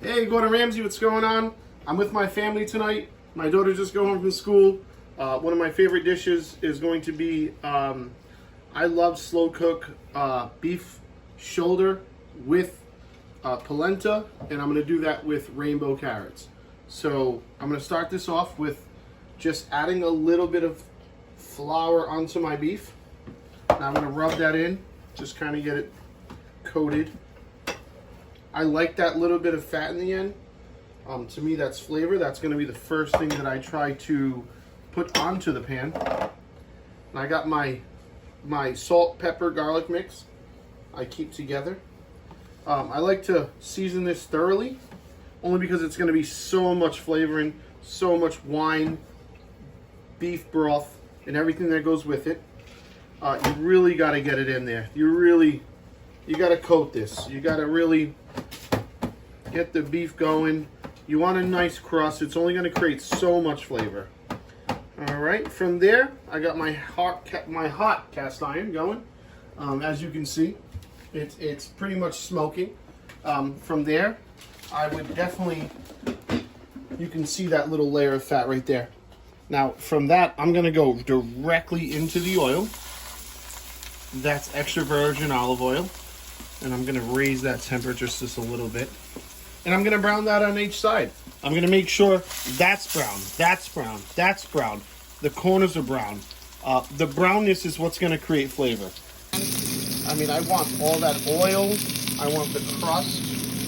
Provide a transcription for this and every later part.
Hey, Gordon Ramsay, what's going on? I'm with my family tonight. My daughter just got home from school. One of my favorite dishes is going to be, I love slow cook beef shoulder with polenta, and I'm going to do that with rainbow carrots. So I'm going to start this off with just adding a little bit of flour onto my beef. Now I'm going to rub that in, just kind of get it coated. I like that little bit of fat in the end. To me, that's flavor. That's going to be the first thing that I try to put onto the pan. And I got my salt, pepper, garlic mix I keep together. I like to season this thoroughly, only because it's going to be so much flavoring, so much wine, beef broth, and everything that goes with it. You really got to get it in there. You got to coat this. You got to really get the beef going. You want a nice crust. It's only going to create so much flavor. All right. From there, I got my hot cast iron going. As you can see, it's pretty much smoking. From there, I would definitely. You can see that little layer of fat right there. Now, from that, I'm going to go directly into the oil. That's extra virgin olive oil. And I'm going to raise that temperature just a little bit. And I'm going to brown that on each side. I'm going to make sure that's brown, that's brown, that's brown. The corners are brown. The brownness is what's going to create flavor. I mean, I want all that oil. I want the crust.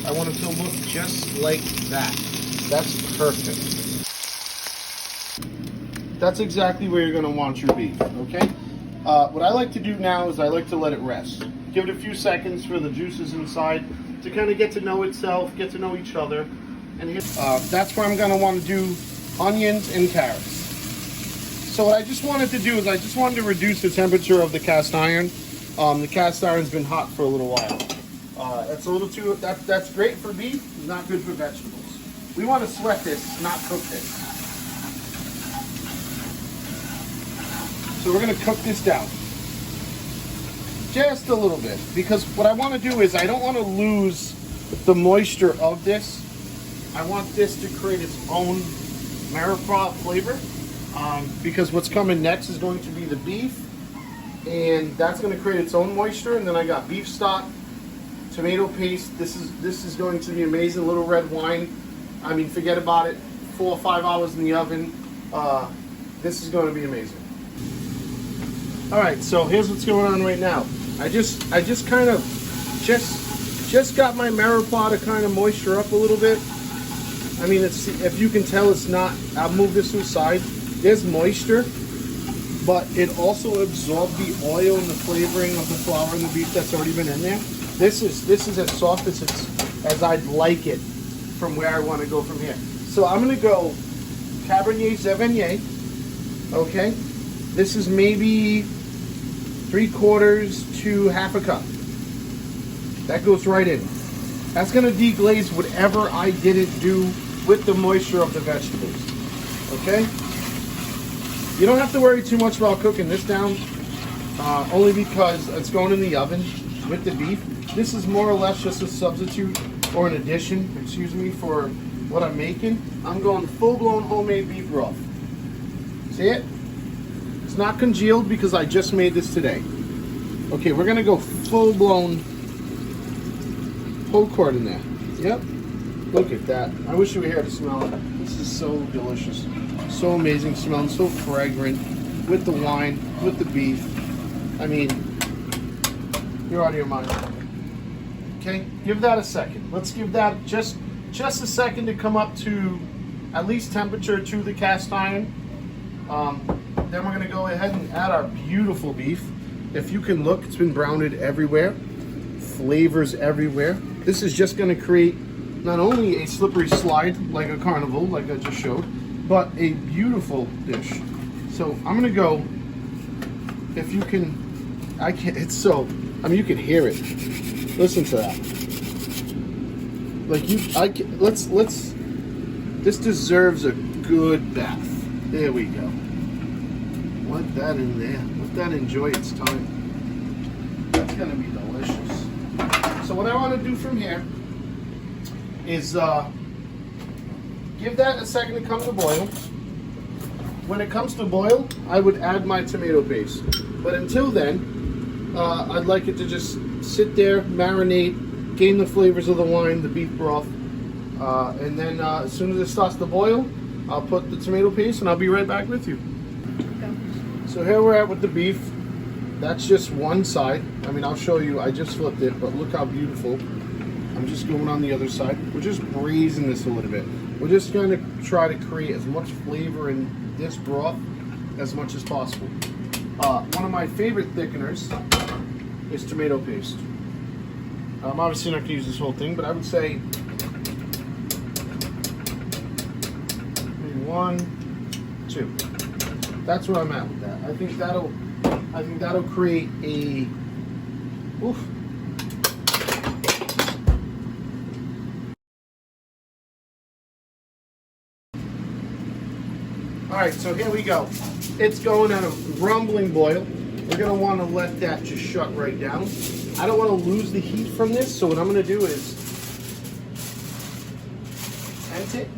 I want it to look just like that. That's perfect. That's exactly where you're going to want your beef, okay? What I like to do now is I like to let it rest. Give it a few seconds for the juices inside to kind of get to know itself, get to know each other. And that's where I'm going to want to do onions and carrots. So what I just wanted to do is I just wanted to reduce the temperature of the cast iron. The cast iron's been hot for a little while. That's a little too, that's great for beef, not good for vegetables. We want to sweat this, not cook this. So we're going to cook this down. Just a little bit, because what I want to do is I don't want to lose the moisture of this. I want this to create its own mirepoix flavor, because what's coming next is going to be the beef, and that's going to create its own moisture. And then I got beef stock, tomato paste. This is going to be amazing. Little red wine. I mean, forget about it. 4 or 5 hours in the oven. This is going to be amazing. All right, so here's what's going on right now. I just kind of just got my mirepoix to kind of moisture up a little bit. I mean, if you can tell, it's not. I'll move this to the side. There's moisture, but it also absorbed the oil and the flavoring of the flour and the beef that's already been in there. This is as soft as I'd like it from where I want to go from here. So I'm gonna go Cabernet Sauvignon. Okay, this is maybe 3/4 to half a cup. That goes right in. That's going to deglaze whatever I didn't do with the moisture of the vegetables. Okay? You don't have to worry too much about cooking this down, only because it's going in the oven with the beef. This is more or less just a substitute or an addition, excuse me, for what I'm making. I'm going full-blown homemade beef broth. See it? It's not congealed because I just made this today. Okay, we're gonna go full-blown whole quart in there. Yep. Look at that. I wish you were here to smell it. This is so delicious. So amazing smelling, so fragrant. With the wine, with the beef. I mean, you're out of your mind. Okay, give that a second. Let's give that just a second to come up to at least temperature to the cast iron. Then we're going to go ahead and add our beautiful beef. If you can look, it's been browned everywhere. Flavors everywhere. This is just going to create not only a slippery slide like a carnival, like I just showed, but a beautiful dish. So I'm going to go, if you can, I can't, it's so, I mean, you can hear it. Listen to that. Like this deserves a good bath. There we go. Let that in there. Let that enjoy its time. That's gonna be delicious. So what I want to do from here is give that a second to come to boil. When it comes to boil, I would add my tomato paste. But until then, I'd like it to just sit there, marinate, gain the flavors of the wine, the beef broth. And then as soon as it starts to boil, I'll put the tomato paste and I'll be right back with you. So here we're at with the beef. That's just one side. I mean, I'll show you. I just flipped it, but look how beautiful. I'm just going on the other side. We're just braising this a little bit. We're just going to try to create as much flavor in this broth as much as possible. One of my favorite thickeners is tomato paste. I'm obviously not going to use this whole thing, but I would say maybe 1, 2. That's where I'm at with that. I think that'll create a oof. All right, so here we go. It's going at a rumbling boil. We're gonna want to let that just shut right down. I don't want to lose the heat from this, so what I'm gonna do is tent it.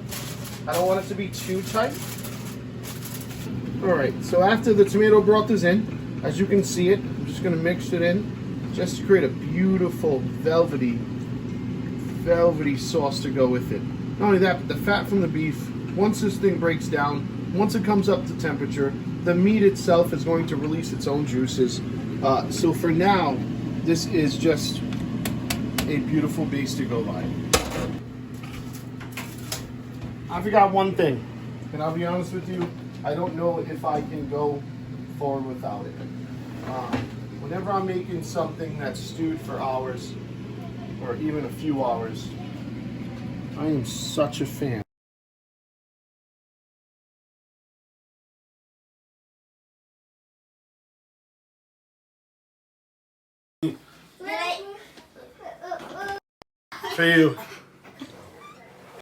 I don't want it to be too tight. All right, so after the tomato broth is in, as you can see it, I'm just gonna mix it in just to create a beautiful velvety sauce to go with it. Not only that, but the fat from the beef, once this thing breaks down, once it comes up to temperature, the meat itself is going to release its own juices. So for now, this is just a beautiful base to go by. I forgot one thing, and I'll be honest with you, I don't know if I can go forward without it. Whenever I'm making something that's stewed for hours, or even a few hours, I am such a fan. For you.